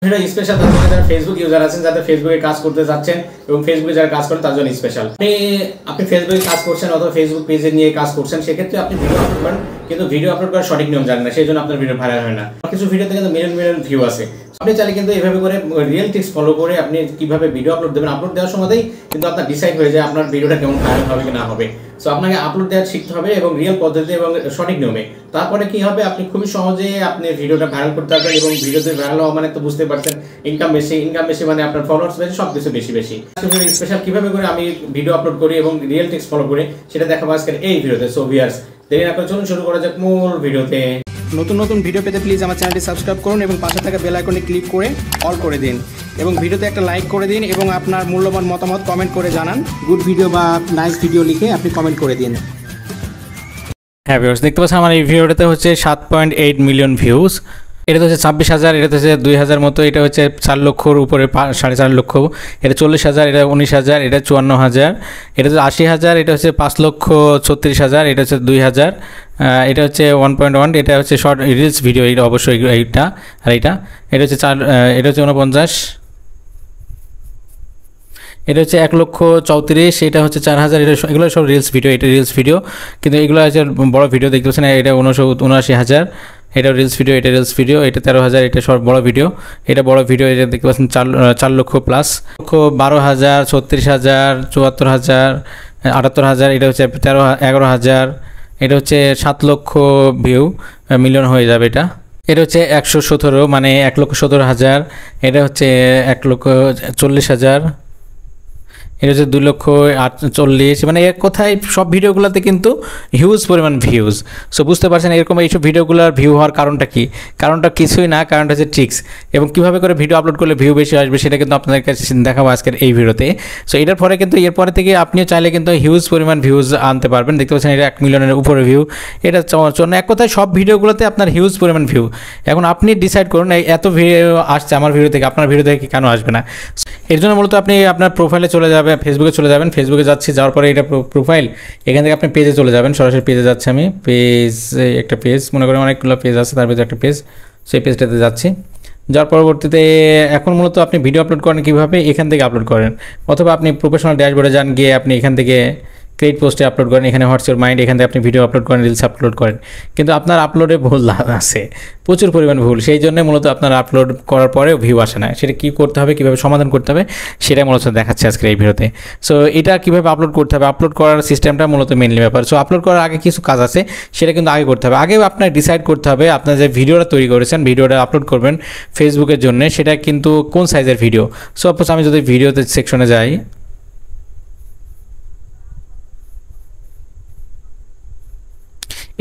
এটা স্পেশাল তাদের জন্য যারা ফেসবুক ইউজার আছেন, যাদের ফেসবুকে কাজ করতে যাচ্ছেন এবং ফেসবুকে যারা কাজ করেন তার জন্য স্পেশাল। আপনি ফেসবুকে কাজ করছেন অথবা ফেসবুক পেজে নিয়ে কাজ করছেন, সেক্ষেত্রে আপনি ভিডিও আপলোড করেন কিন্তু ভিডিও আপলোড করার সঠিক নিয়ম জানেন না, সেই জন্য আপনার ভিডিও ভাইরাল হয় না। কিছু ভিডিওতে কিন্তু মিলিয়ন মিলিয়ন ভিউ আছে। আপনি চাইলে কিন্তু এইভাবে করে রিয়েল টিপস ফলো করে আপনি কিভাবে ভিডিও আপলোড দেবেন, আপলোড দেওয়ার সময়তেই কিন্তু আপনার ডিসাইড হয়ে যায় আপনার ভিডিওটা কেমন ভাইরাল হবে কি না হবে। সো আপনাকে আপলোড দেওয়া শিখতে হবে এবং রিয়েল পদ্ধতি এবং সঠিক নিয়মে। তারপরে কি হবে, আপনি খুবই সহজে আপনি ভিডিওটা ভাইরাল করতে পারবেন এবং ভিডিওতে ভাইরাল হওয়া মানে তো বুঝতে পারছেন ইনকাম বেশি মানে আপনার ফলোয়ার্স বেশি, সব কিছু বেশি। স্পেশাল কিভাবে করে আমি ভিডিও আপলোড করি এবং রিয়েল টিপস ফলো করে সেটা দেখাবো আজকের এই ভিডিওতে। সো ভিউয়ার্স, দেরি না করে চলুন শুরু করা যাক মূল ভিডিওতে। নতুন ভিডিও পেতে প্লিজ আমার চ্যানেলটি সাবস্ক্রাইব করুন এবং পাশে থাকা বেল আইকনে ক্লিক করে অল করে দিন এবং ভিডিওতে একটা লাইক করে দিন এবং আপনার মূল্যবান মতামত কমেন্ট করে জানান। গুড ভিডিও বা নাইস ভিডিও লিখে আপনি কমেন্ট করে দিন। হ্যাঁ ভিউয়ার্স, দেখতে পাচ্ছেন আমার এই ভিডিওটাতে হচ্ছে 7.8 মিলিয়ন ভিউজ। এটা হচ্ছে 26,000, এটা হচ্ছে 2,000 মতো, এটা হচ্ছে 4 লক্ষর উপরে 4.5 লক্ষ, এটা 40,000, এটা 19,000, এটা 54,000, এটা হচ্ছে 80,000, এটা হচ্ছে 5,36,000, এটা হচ্ছে 2,000, এটা হচ্ছে 1.1, এটা হচ্ছে শর্ট রিলস ভিডিও, এটা অবশ্যই এইটা আর এটা হচ্ছে 4, এটা হচ্ছে 49, এটা হচ্ছে 1,34,000, এটা হচ্ছে 4,000, এটা এগুলো সব রিলস ভিডিও, এটা রিলস ভিডিও কিন্তু এগুলো হচ্ছে বড় ভিডিও দেখতে পাচ্ছেন। এটা 79,000, এটা রিলস ভিডিও, এটা রিলস ভিডিও, এটা 13,000, এটা সব বড় ভিডিও, এটা বড় ভিডিও, এটা দেখতে পাচ্ছেন 4 লক্ষ প্লাস, 12,000, 36,000, 74,000, 78,000, এটা হচ্ছে 11,000, এটা হচ্ছে 7 লক্ষ ভিউ, মিলিয়ন হয়ে যাবে এটা। এটা হচ্ছে 117 মানে 1,17,000, এটা হচ্ছে 1,40,000, এটা হচ্ছে 2,40,000, মানে এক কথায় সব ভিডিওগুলোতে কিন্তু হিউজ পরিমাণ ভিউজ। সো বুঝতে পারছেন এরকম এইসব ভিডিওগুলোর ভিউ হওয়ার কারণটা কি? কারণটা কিছুই না, কারণটা হচ্ছে ট্রিক্স এবং কীভাবে করে ভিডিও আপলোড করলে ভিউ বেশি আসবে সেটা কিন্তু আপনাদের কাছে দেখাবো আজকের এই ভিডিওতে। সো এটার পরে কিন্তু এরপরে থেকে আপনিও চাইলে কিন্তু হিউজ পরিমাণ ভিউজ আনতে পারবেন। দেখতে পাচ্ছেন এটা 1 মিলিয়নের উপরে ভিউ, এটা জন্য এক কথায় সব ভিডিওগুলোতে আপনার হিউজ পরিমাণ ভিউ। এখন আপনি ডিসাইড করুন এত ভিডিও আসছে আমার ভিডিও থেকে, আপনার ভিডিও থেকে কেন আসবে না। এর জন্য মূলত আপনি আপনার প্রোফাইলে চলে যাবেন, ফেসবুকে চলে যাবেন, ফেসবুকে যাওয়ার পরে এটা প্রোফাইল, এখান থেকে আপনি পেজে চলে যাবেন, সরাসরি পেজে যাচ্ছে আমি, একটা পেজ মনে করেন অনেকগুলো পেজ আছে তার ভিতরে একটা পেজ, সেই পেজটাতে যাচ্ছি। যার পরবর্তীতে এখন মূলত আপনি ভিডিও আপলোড করেন কীভাবে, এখান থেকে আপলোড করেন অথবা আপনি প্রফেশনাল ড্যাশবোর্ডে যান, গিয়ে আপনি এখান থেকে ক্রিয়েট পোস্টে আপলোড করেন, এখানে হোয়াটস ইওর মাইন্ড, এখান থেকে আপনি ভিডিও আপলোড করেন, রিলস আপলোড করেন, কিন্তু আপনার আপলোডে ভুল আছে, প্রচুর পরিমাণ ভুল। সেই জন্য মূলত আপনার আপলোড করার পরেও ভিউ আসে না। সেটা কী করতে হবে, কীভাবে সমাধান করতে হবে সেটাই মূলত দেখাচ্ছে আজকের এই ভিডিওতে। সো এটা কীভাবে আপলোড করতে হবে, আপলোড করার সিস্টেমটা মূলত মেনলি ব্যাপার। সো আপলোড করার আগে কিছু কাজ আছে, সেটা কিন্তু আগে করতে হবে। আগেও আপনার ডিসাইড করতে হবে আপনার যে ভিডিওটা তৈরি করেছেন, ভিডিওটা আপলোড করবেন ফেসবুকের জন্য, সেটা কিন্তু কোন সাইজের ভিডিও। সাপোজ আমি যদি ভিডিওতে সেকশনে যাই,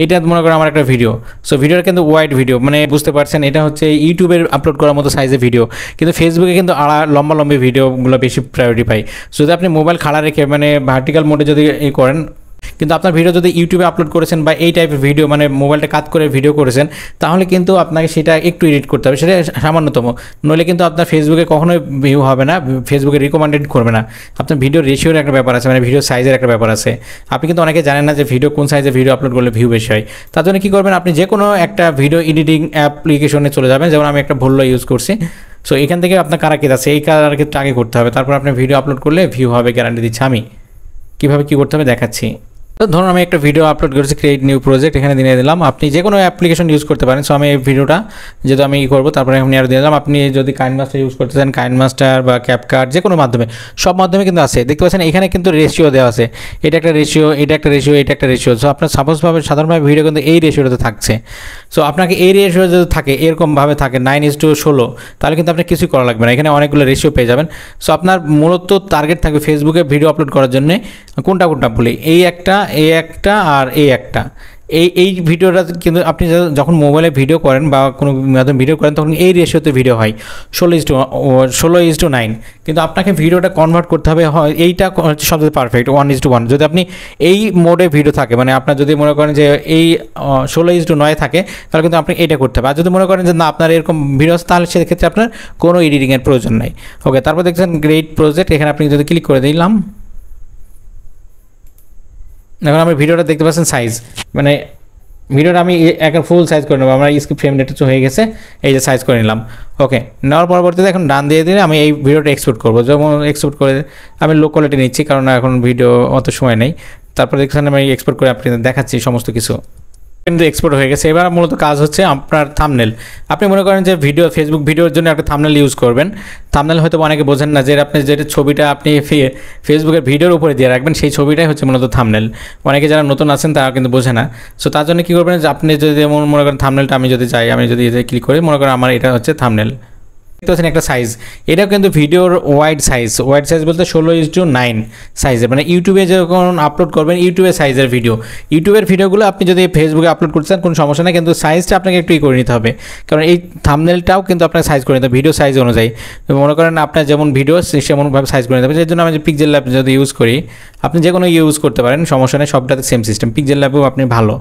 এটা মনে করেন আমার একটা ভিডিও। সো ভিডিওটা কিন্তু ওয়াইড ভিডিও, মানে বুঝতে পারছেন এটা হচ্ছে ইউটিউবের আপলোড করার মতো সাইজের ভিডিও, কিন্তু ফেসবুকে কিন্তু লম্বা ভিডিওগুলো বেশি প্রায়োরিটি পাই। যদি আপনি মোবাইল খাড়া রেখে মানে ভার্টিক্যাল মোডে যদি করেন, কিন্তু আপনার ভিডিও যদি ইউটিউবে আপলোড করেছেন বা এই টাইপের ভিডিও মানে মোবাইলটা কাট করে ভিডিও করেছেন, তাহলে কিন্তু আপনাকে সেটা একটু এডিট করতে হবে, সেটা সামান্যতম, নইলে কিন্তু আপনার ফেসবুকে কখনোই ভিউ হবে না, ফেসবুকে রিকমেন্ডেড করবে না। আপনার ভিডিও রেশিওর একটা ব্যাপার আছে, মানে ভিডিও সাইজের একটা ব্যাপার আছে। আপনি কিন্তু অনেকে জানেন না যে ভিডিও কোন সাইজের ভিডিও আপলোড করলে ভিউ বেশি হয়। তার জন্য কী করবেন, আপনি যে কোনো একটা ভিডিও এডিটিং অ্যাপ্লিকেশনে চলে যাবেন, যেমন আমি একটা ভুল ইউজ করছি। সো এখান থেকে আপনার কারাকিট আছে, এই কারাকিটটা আগে করতে হবে, তারপর আপনি ভিডিও আপলোড করলে ভিউ হবে, গ্যারান্টি দিচ্ছি আমি। কীভাবে কী করতে হবে দেখাচ্ছি। তো ধরুন আমি একটা ভিডিও আপলোড করেছি, ক্রিয়েট নিউ প্রজেক্ট, এখানে দিয়ে দিলাম। আপনি যে কোনো অ্যাপ্লিকেশন ইউজ করতে পারেন। সো আমি এই ভিডিওটা যেহেতু আমি করবো, তারপরে আমি আর দিয়ে দিলাম। আপনি যদি কাইনমাস্টার ইউজ করতে চান, কাইনমাস্টার বা ক্যাপকাট যে কোনো মাধ্যমে, সব মাধ্যমে কিন্তু আছে। দেখতে পাচ্ছেন এখানে কিন্তু রেশিও দেওয়া আছে, এটা একটা রেশিও, এটা একটা রেশিও, এটা একটা রেশিও। সো আপনার সাপোজভাবে সাধারণভাবে ভিডিও কিন্তু এই রেশিওতে থাকছে। সো আপনাকে এই রেশিও যদি থাকে, এরকমভাবে থাকে 9:16, তাহলে কিন্তু আপনার কিছুই করা লাগবে না, এখানে অনেকগুলো রেশিও পেয়ে যাবেন। সো আপনার মূলত টার্গেট থাকবে ফেসবুকে ভিডিও আপলোড করার জন্য কোনটা বলে, এই একটা আর এই একটা, এই ভিডিওটা কিন্তু আপনি যখন মোবাইলে ভিডিও করেন বা কোনো মাধ্যমে ভিডিও করেন, তখন এই রেশিওতে ভিডিও হয় 16:9, কিন্তু আপনাকে ভিডিওটা কনভার্ট করতে হবে হয় এইটা হচ্ছে সবচেয়ে পারফেক্ট 1:1। যদি আপনি এই মোডে ভিডিও থাকে, মানে আপনার যদি মনে করেন যে এই 16:9 থাকে, তাহলে কিন্তু আপনি এটা করতে হবে। আর যদি মনে করেন যে না আপনার এরকম ভিডিও আছে, তাহলে সেক্ষেত্রে আপনার কোনো এডিটিংয়ের প্রয়োজন নাই। ওকে, তারপর দেখছেন গ্রেট প্রজেক্ট, এখানে আপনি যদি ক্লিক করে দিলাম, এখন আমি ভিডিওটা দেখতে পাচ্ছেন সাইজ, মানে ভিডিওটা আমি একটা ফুল সাইজ করে নেবো, আমার স্ক্রিপ্ট ফ্রেম রেটটা হয়ে গেছে, এই যে সাইজ করে নিলাম। ওকে, নেওয়ার পরবর্তীতে এখন ডান দিয়ে দিলে আমি এই ভিডিওটা এক্সপোর্ট করবো। যেমন এক্সপোর্ট করে আমি লো কোয়ালিটি নিচ্ছি, কারণ এখন ভিডিও অত সময় নেই। তারপর দেখছেন আমি এক্সপোর্ট করে আপনাদের দেখাচ্ছি সমস্ত কিছু, কিন্তু এক্সপোর্ট হয়ে গেছে। এবার মূলত কাজ হচ্ছে আপনার থাম্বনেল। আপনি মনে করেন যে ভিডিও, ফেসবুক ভিডিওর জন্য একটা থাম্বনেল ইউজ করবেন। থাম্বনেল হয়তো অনেকে বোঝেন না যে আপনি যেটা ছবিটা আপনি ফেসবুকের ভিডিওর উপরে দিয়ে রাখবেন, সেই ছবিটাই হচ্ছে মূলত থাম্বনেল। অনেকে যারা নতুন আছেন তারা কিন্তু বোঝে না। সো তার জন্য কী করবেন, যে আপনি যদি মনে করেন থাম্বনেলটা আমি যদি চাই, আমি যদি ক্লিক করি, মনে করেন আমার এটা হচ্ছে থাম্বনেল, দেখতে পাচ্ছেন একটা সাইজ। এটাও কিন্তু ভিডিওর ওয়াইড সাইজ বলতে 16:9 সাইজের, মানে ইউটিউবে যখন আপলোড করবেন ইউটিউবের সাইজের ভিডিও। ইউটিউবের ভিডিওগুলো আপনি যদি ফেসবুকে আপলোড করতে চান কোনো সমস্যা নেই, কিন্তু সাইজটা আপনাকে একটু করে নিতে হবে, কারণ এই থাম্বনেলটাও কিন্তু আপনাকে সাইজ করে নিতে হবে ভিডিও সাইজ অনুযায়ী। মনে করেন আপনার যেমন ভিডিও সেমনভাবে সাইজ করে নিতে হবে। সেই জন্য আমি যে পিক্সেল ল্যাব যদি ইউজ করি, আপনি যে কোনো ইউজ করতে পারেন, সমস্যা নেই, সবটাতে সেম সিস্টেম। পিক্সেল ল্যাবেও আপনি ভালো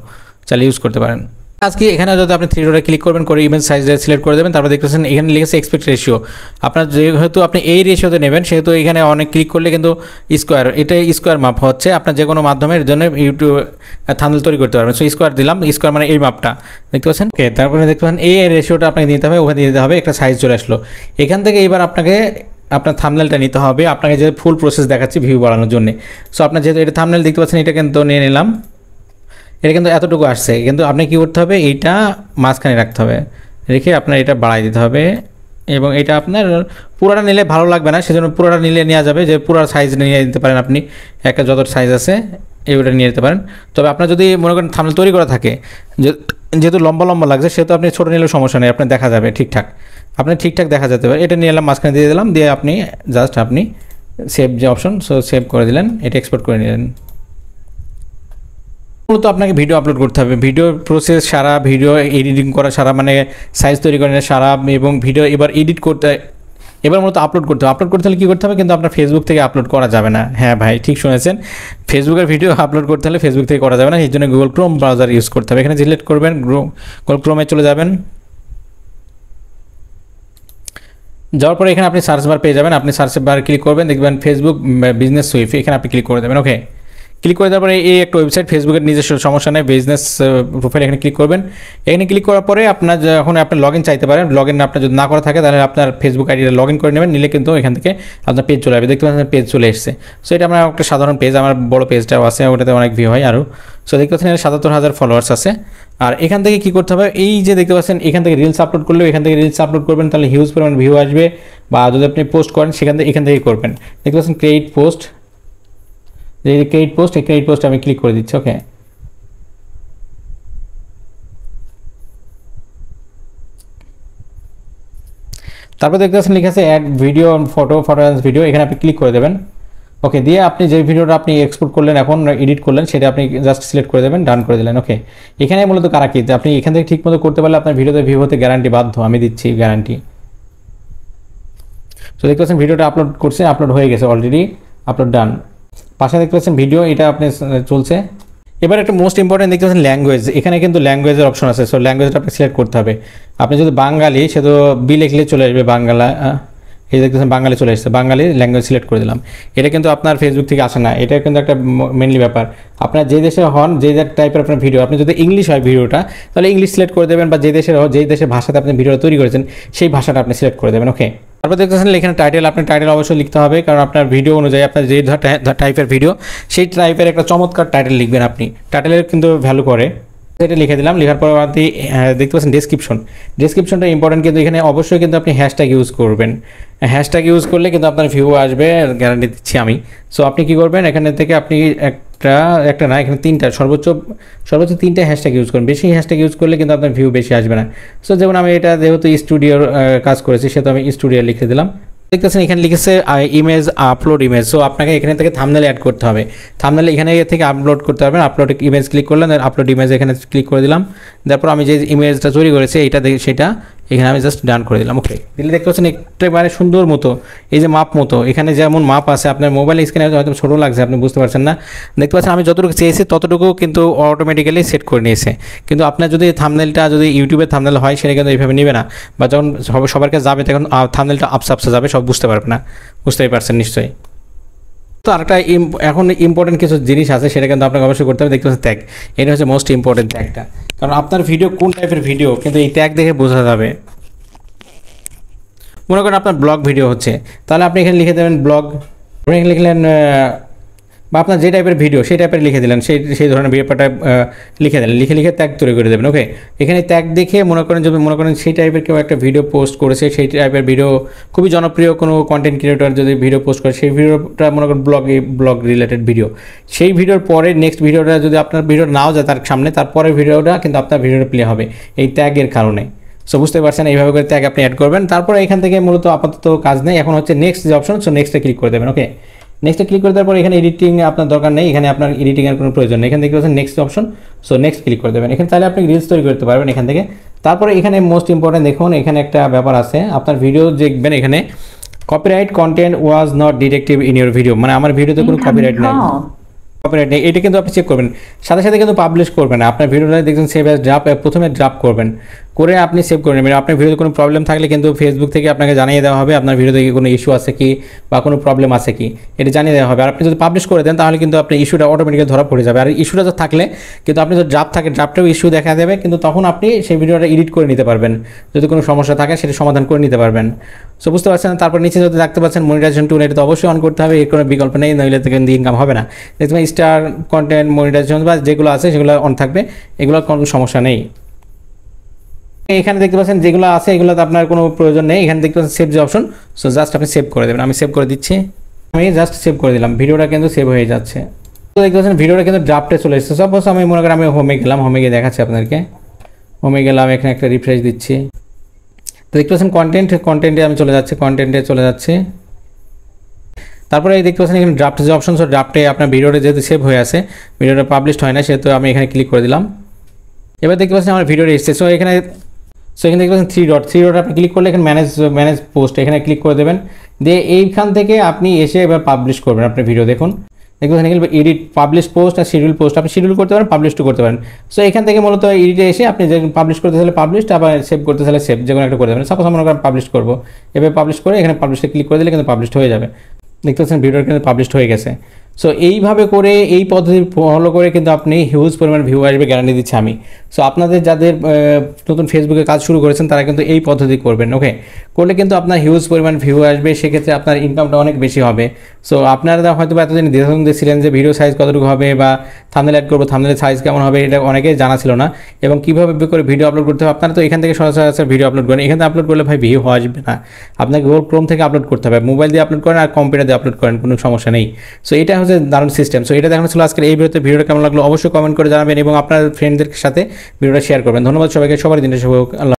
চালিয়ে ইউজ করতে পারেন। আজকে এখানে যদি আপনি 3 ডটে ক্লিক করবেন, করে ইমেজ সাইজ সিলেক্ট করে দেবেন, তারপর দেখতেছেন এখানে লিখেছে এক্সপেক্ট রেশিও। আপনার যেহেতু আপনি এই রেশিওতে নেবেন, সেহেতু এখানে অনেক ক্লিক করলে কিন্তু স্কোয়ার, এটা স্কোয়ার মাপ হচ্ছে। আপনার যে কোনো মাধ্যমের জন্য ইউটিউব থাম্বনেল তৈরি করতে পারবেন। সো স্কোয়ার দিলাম, স্কোয়ার মানে এই মাপটা দেখতে পাচ্ছেন। ওকে, তারপরে দেখতে পাচ্ছেন এই রেশিওটা আপনাকে দিতে হবে, ওখানে দিতে হবে, একটা সাইজ চলে আসলো। এখান থেকে এবার আপনাকে আপনার থাম্বনেলটা নিতে হবে, আপনাকে যে ফুল প্রসেস দেখাচ্ছি ভিউ বাড়ানোর জন্য। সো আপনার যেহেতু এটা থাম্বনেল দেখতে পাচ্ছেন, এটা কিন্তু নিয়ে নিলাম, এটা কিন্তু এতটুকু আসছে, কিন্তু আপনি কী করতে হবে, এইটা মাঝখানে রাখতে হবে, রেখে আপনার এটা বাড়াই দিতে হবে। এবং এটা আপনার পুরোটা নিলে ভালো লাগবে না, সেজন্য পুরোটা নিলে নেওয়া যাবে, যে পুরো সাইজ নিয়ে নিতে পারেন আপনি, একটা যত সাইজ আছে এইটা নিয়ে নিতে পারেন। তবে আপনার যদি মনে করেন থাম্বনেল তৈরি করা থাকে, যেহেতু লম্বা লম্বা লাগছে, সেহেতু আপনি ছোটো নিলেও সমস্যা নেই, আপনার দেখা যাবে ঠিকঠাক, আপনার ঠিকঠাক দেখা যেতে পারে। এটা নিয়ে এলাম, মাঝখানে দিয়ে দিলাম, দিয়ে আপনি জাস্ট আপনি সেভ যে অপশন, সো সেভ করে দিলেন, এটা এক্সপোর্ট করে নিলেন। মূলত আপনাকে ভিডিও আপলোড করতে হবে, ভিডিও প্রসেস সারা, ভিডিও এডিটিং করা সারা, মানে সাইজ তৈরি করা সারা, এবং ভিডিও এবার এডিট করতে, এবার মূলত আপলোড করতে হবে। আপলোড করতে হলে কী করতে হবে, কিন্তু আপনার ফেসবুক থেকে আপলোড করা যাবে না। হ্যাঁ ভাই, ঠিক শুনেছেন, ফেসবুকের ভিডিও আপলোড করতে হলে ফেসবুক থেকে করা যাবে না, এই জন্য গুগল ক্রোম ব্রাউজার ইউজ করতে হবে। এখানে সিলেক্ট করবেন, গুগল ক্রোমে চলে যাবেন, যাওয়ার পরে এখানে আপনি সার্চ বার পেয়ে যাবেন, আপনি সার্চ বার ক্লিক করবেন, দেখবেন ফেসবুক বিজনেস সুইফট, এখানে আপনি ক্লিক করে দেবেন। ওকে, ক্লিক করে দেওয়ার পরে এই একটা ওয়েবসাইট, ফেসবুকের নিজস্ব, সমস্যা নেই, বিজনেস প্রোফাইল, এখানে ক্লিক করবেন। এখানে ক্লিক করার পরে আপনার যখন আপনার লগ ইন চাইতে পারেন, লগ ইন আপনার যদি না করা থাকে, তাহলে আপনার ফেসবুক আইডিটা লগ ইন করে নেবেন, নিলে কিন্তু এখান থেকে আপনার পেজ চলে আসবে, দেখতে পাচ্ছেন পেজ চলে এসেছে। সো এটা আমার একটা সাধারণ পেজ, আমার বড় পেজটাও আছে, ওটাতে অনেক ভিউ হয় আরও। সো দেখতে পাচ্ছেন 77,000 ফলোয়ার্স আছে। আর এখান থেকে কী করতে হবে, এই যে দেখতে পাচ্ছেন এখান থেকে রিলস আপলোড করলেও, এখান থেকে রিলস আপলোড করবেন, তাহলে হিউজ পরিমাণ ভিউ আসবে। বা যদি আপনি পোস্ট করেন, এখান থেকে করবেন, দেখতে পাচ্ছেন ক্রিয়েট পোস্ট, এই ক্রিয়েট পোস্ট, এই ক্রিয়েট পোস্ট আমি ক্লিক করে দিচ্ছি। ওকে, তারপর দেখতে পাচ্ছেন লিখে আছে add video photo and video, এখানে আপনি ক্লিক করে দেবেন। ওকে, দিয়ে আপনি যে ভিডিওটা আপনি এক্সপোর্ট করলেন, এখন এডিট করলেন, সেটা আপনি জাস্ট সিলেক্ট করে দেবেন, ডান করে দিলেন। ওকে, এখানে মূলত কারাকি, আপনি এখান থেকে ঠিক মতো করতে পারলে আপনার ভিডিওতে ভিউ হতে গ্যারান্টি বাধ্য, আমি দিচ্ছি গ্যারান্টি। তো দেখতে পাচ্ছেন ভিডিওটা আপলোড করছে, আপলোড হয়ে গেছে অলরেডি, আপলোড ডান। পাশে দেখতে পাচ্ছেন ভিডিও, এটা আপনি চলছে। এবার একটা মোস্ট ইম্পর্টেন্ট দেখতে পাচ্ছেন ল্যাঙ্গুয়েজ, এখানে কিন্তু ল্যাঙ্গুয়েজের অপশন আছে। সো ল্যাঙ্গুয়েজটা আপনি সিলেক্ট করতে হবে। আপনি যদি বাঙালি, সে তো বি লিখলে চলে আসবে বাংলা, এই দেখতেছেন বাঙালি চলে এসেছে, বাঙালি ল্যাঙ্গুয়েজ সিলেক্ট করে দিলাম। এটা কিন্তু আপনার ফেসবুক থেকে আসে না, এটা কিন্তু একটা মেনলি ব্যাপার। আপনার যে দেশে হন, যে টাইপের আপনার ভিডিও, আপনি যদি ইংলিশ হয় ভিডিওটা, তাহলে ইংলিশ সিলেক্ট করে দেবেন, বা যে দেশের ভাষাতে আপনি ভিডিওটা তৈরি করেছেন, সেই ভাষাটা আপনি সিলেক্ট করে দেবেন। ওকে, তারপর দেখতেছেন এখানে টাইটেল, আপনি টাইটেল অবশ্যই লিখতে হবে, কারণ আপনার ভিডিও অনুযায়ী আপনার যে টাইপের ভিডিও, সেই টাইপের একটা চমৎকার টাইটেল লিখবেন আপনি, টাইটেলের কিন্তু ভ্যালু করে। এটা লিখে দিলাম, লেখার পর আপনি দেখতে পাচ্ছেন ডেসক্রিপশনটা ইম্পর্টেন্ট, কিন্তু এখানে অবশ্যই কিন্তু আপনি হ্যাশট্যাগ ইউজ করবেন। হ্যাশট্যাগ ইউজ করলে কিন্তু আপনার ভিউ আসবে, গ্যারান্টি দিচ্ছি আমি। সো আপনি কী করবেন, এখানে থেকে আপনি একটা না, এখানে সর্বোচ্চ 3টা হ্যাশট্যাগ ইউজ করবেন। বেশি হ্যাশট্যাগ ইউজ করলে কিন্তু আপনার ভিউ বেশি আসবে না। সো যেমন আমি এটা যেহেতু স্টুডিওর কাজ করেছি, সেহেতু আমি স্টুডিও লিখে দিলাম। দেখতেছেন এখানে লিখেছে ইমেজ, আপলোড ইমেজ। সো আপনাকে এখানে থেকে থাম্বনেল অ্যাড করতে হবে, থাম্বনেল এখানে থেকে আপলোড করতে হবে। আপলোড ইমেজ ক্লিক করলেন, আপলোড ইমেজ এখানে ক্লিক করে দিলাম। তারপর আমি যে ইমেজটা তৈরি করেছি সেটা এখানে আমি জাস্ট ডান করে দিলাম। ওকে, দিলে দেখতে পাচ্ছেন একেবারে সুন্দর মতো, এই যে মাপ মতো, এখানে যেমন মাপ আছে, আপনার মোবাইল স্ক্রিনে হয়তো ছোটো লাগছে, আপনি বুঝতে পারছেন না। দেখতে পাচ্ছেন আমি যতটুকু চেয়েছি ততটুকু কিন্তু অটোমেটিক্যালি সেট করে নিয়েছে। কিন্তু আপনার যদি থাম্বনেলটা যদি ইউটিউবের থাম্বনেল হয়, সেটা কিন্তু এইভাবে নেবে না, বা যখন সবার কাছে যাবে তখন থাম্বনেলটা আপসা যাবে, সব বুঝতে পারবে না। বুঝতেই পারছেন নিশ্চয়ই। তো আরেকটা এখন ইম্পর্টেন্ট কিছু জিনিস আছে, সেটা কিন্তু আপনাকে অবশ্যই করতে হবে। দেখতে পাচ্ছেন ট্যাগ, এটা হচ্ছে মোস্ট ইম্পর্টেন্ট ট্যাগটা, কারণ আপনার ভিডিও কোন টাইপের ভিডিও কিন্তু এই ট্যাগ দেখে বোঝা যাবে। মনে করেন আপনার ব্লগ ভিডিও হচ্ছে, তাহলে আপনি এখানে লিখে দেবেন ব্লগ, এখানে লিখলেন বা আপনার যে টাইপের ভিডিও সেই টাইপের লিখে দিলেন, সেই ধরনের ভিডিওটা লিখে দিলেন, লিখে ট্যাগ তৈরি করে দেবেন। ওকে, এখানে ট্যাগ দেখে মনে করেন সেই টাইপের কেউ একটা ভিডিও পোস্ট করেছে, সেই টাইপের ভিডিও খুবই জনপ্রিয় কোনো কন্টেন্ট ক্রিয়েটর যদি ভিডিও পোস্ট করে, সেই ভিডিওটা মনে করেন ব্লগ রিলেটেড ভিডিও, সেই ভিডিওর পরে নেক্সট ভিডিওটা যদি আপনার ভিডিও নাও যায় তার সামনে, তারপরে ভিডিওটা কিন্তু আপনার ভিডিওটা প্লে হবে এই ট্যাগের কারণে। সো বুঝতে পারছেন, এইভাবে করে ট্যাগ আপনি অ্যাড করবেন। তারপরে এখান থেকে মূলত আপাতত কাজ নেই, এখন হচ্ছে নেক্সট যে অপশন, সো নেক্সটে ক্লিক করে দেবেন। ওকে, নেক্সটে ক্লিক করে দেওয়ার পর এখানে এডিটিং আপনার দরকার নেই, এখানে আপনার এডিটিংয়ের কোনো প্রয়োজন নেই। এখানে দেখতে পাচ্ছেন next option, so next click করে দেবেন। এখানে তাহলে আপনি রিলস তৈরি করতে পারবেন এখান থেকে। তারপরে এখানে মোস্ট ইম্পর্টেন্ট দেখুন, এখানে একটা ব্যাপার আছে, আপনার ভিডিও দেখবেন এখানে copyright content was not detective in your video, মানে আমার ভিডিওতে কোনো কপিরাইট নেই, কপিরাইট নেই, এটা কিন্তু আপনি চেক করবেন। সাথে সাথে কিন্তু পাবলিশ করবেন না, আপনার ভিডিওটা দেখছেন সেভ অ্যাজ ড্রাফট, প্রথমে ড্রাফট করবেন, করে আপনি সেভ করে নেবেন। আপনার ভিডিওতে কোনো প্রবলেম থাকলে কিন্তু ফেসবুক থেকে আপনাকে জানিয়ে দেওয়া হবে আপনার ভিডিওতে কোনো ইস্যু আছে কি বা কোনো প্রবলেম আছে কি, এটা জানিয়ে দেওয়া হবে। আর আপনি যদি পাবলিশ করে দেন তাহলে কিন্তু আপনার ইস্যুটা অটোমেটিক্যালি ধরা পড়ে যাবে। আর ইস্যুটা তো থাকলে কিন্তু আপনি যদি ড্রাফট থাকে, ড্রাফটেও ইস্যু দেখা দেবে, কিন্তু তখন আপনি সেই ভিডিওটা এডিট করে নিতে পারবেন, যদি কোনো সমস্যা থাকে সেটা সমাধান করে নিতে পারবেন। সো বুঝতে পারছেন। তারপর নিচে যদি দেখতে পাচ্ছেন মনিটাইজেশন টুল, এটা তো অবশ্যই অন করতে হবে, এর কোনো বিকল্প নেই, নইলে থেকে ইনকাম হবে না। দেখবেন স্টার কন্টেন্ট মনিটাইজেশন বা যেগুলো আছে সেগুলো অন থাকবে, এগুলোর কোনো সমস্যা নেই। এখানে দেখতে পাচ্ছেন যেগুলো আছে এগুলোতে আপনার কোনো প্রয়োজন নেই। এখানে দেখতে পাচ্ছেন সেভ যে অপশন, সো জাস্ট আপনি সেভ করে দেবেন। আমি সেভ করে দিচ্ছি, আমি জাস্ট সেভ করে দিলাম, ভিডিওটা কিন্তু সেভ হয়ে যাচ্ছে। তো দেখতে পাচ্ছেন ভিডিওটা কিন্তু ড্রাফটে চলে এসেছে। সাপোজ আমি মনে করি আমি হোমে গেলাম, হোমে গিয়ে দেখাচ্ছি আপনাদেরকে, হোমে গেলাম, এখানে একটা রিফ্রেশ দিচ্ছি। তো দেখতে পাচ্ছেন কন্টেন্টে আমি চলে যাচ্ছি, কন্টেন্টে চলে যাচ্ছে। তারপরে এই দেখতে পাচ্ছেন এখানে ড্রাফট যে অপশন, সো ড্রাফটে আপনার ভিডিওটা যেহেতু সেভ হয়ে আছে, ভিডিওটা পাবলিশড হয় না, সেহেতু আমি এখানে ক্লিক করে দিলাম। এবার দেখতে পাচ্ছেন আমার ভিডিওটা এসেছে। সো এখানে দেখতে পাচ্ছেন থ্রি ডট আপনি ক্লিক করলে এখানে ম্যানেজ পোস্ট, এখানে ক্লিক করে দেবেন। দিয়ে এইখান থেকে আপনি এসে এবার পাবলিশ করবেন আপনার ভিডিও। দেখুন এখানে এডিট পাবলিশ পোস্ট আর শিডিউল পোস্ট, আপনি শিডিউল করতে পারেন, পাবলিশও করতে পারেন। সো এখান থেকে মূলত এডিটে এসে আপনি যে পাবলিশ করতে চাইলে পাবলিশড, আবার সেভ করতে চাইলে সেভ, যে কোনো একটা করে দেবেন। সাপোজ আমরা পাবলিশ করবো, এবার পাবলিশ করে এখানে পাবলিশে ক্লিক করে দিলে কিন্তু পাবলিশড হয়ে যাবে। দেখতে পাচ্ছেন ভিডিওটা কিন্তু পাবলিশড হয়ে গেছে। সো এইভাবে করে এই পদ্ধতি ফলো করে কিন্তু আপনি হিউজ পরিমাণ ভিউ আসবে, গ্যারান্টি দিচ্ছি আমি। সো আপনাদের যাদের নতুন ফেসবুকে কাজ শুরু করেছেন তারা কিন্তু এই পদ্ধতি করবেন। ওকে, করলে কিন্তু আপনার হিউজ পরিমাণ ভিউ আসবে, সেক্ষেত্রে আপনার ইনকামটা অনেক বেশি হবে। সো আপনারা হয়তো এতদিন দ্বিধাদ্বন্দ্ব দিয়েছিলেন যে ভিডিও সাইজ কতটুকু হবে বা থাম্বনেল অ্যাড করবো, থাম্বনেলের সাইজ কেমন হবে, এটা অনেকেই জানা ছিল না, এবং কীভাবে করে ভিডিও আপলোড করতে হবে। আপনারা তো এখান থেকে সরাসরি ভিডিও আপলোড করেন, এখানে আপলোড করলে ভাই ভিউ আসবে না, আপনাকে গুগল ক্রোম থেকে আপলোড করতে হবে, মোবাইল দিয়ে আপলোড করেন আর কম্পিউটার দিয়ে আপলোড করেন, কোনো সমস্যা নেই। সো এটা হচ্ছে দারুণ সিস্টেম। সো এটা দেখানো ছিল আজকের এই ভিডিওটা কেমন লাগলো অবশ্যই কমেন্ট করে জানাবেন এবং আপনার ফ্রেন্ডদের সাথে ভিডিওটা শেয়ার করবেন। ধন্যবাদ সবাইকে, সবার দিনের শুভ হোক। আল্লাহ।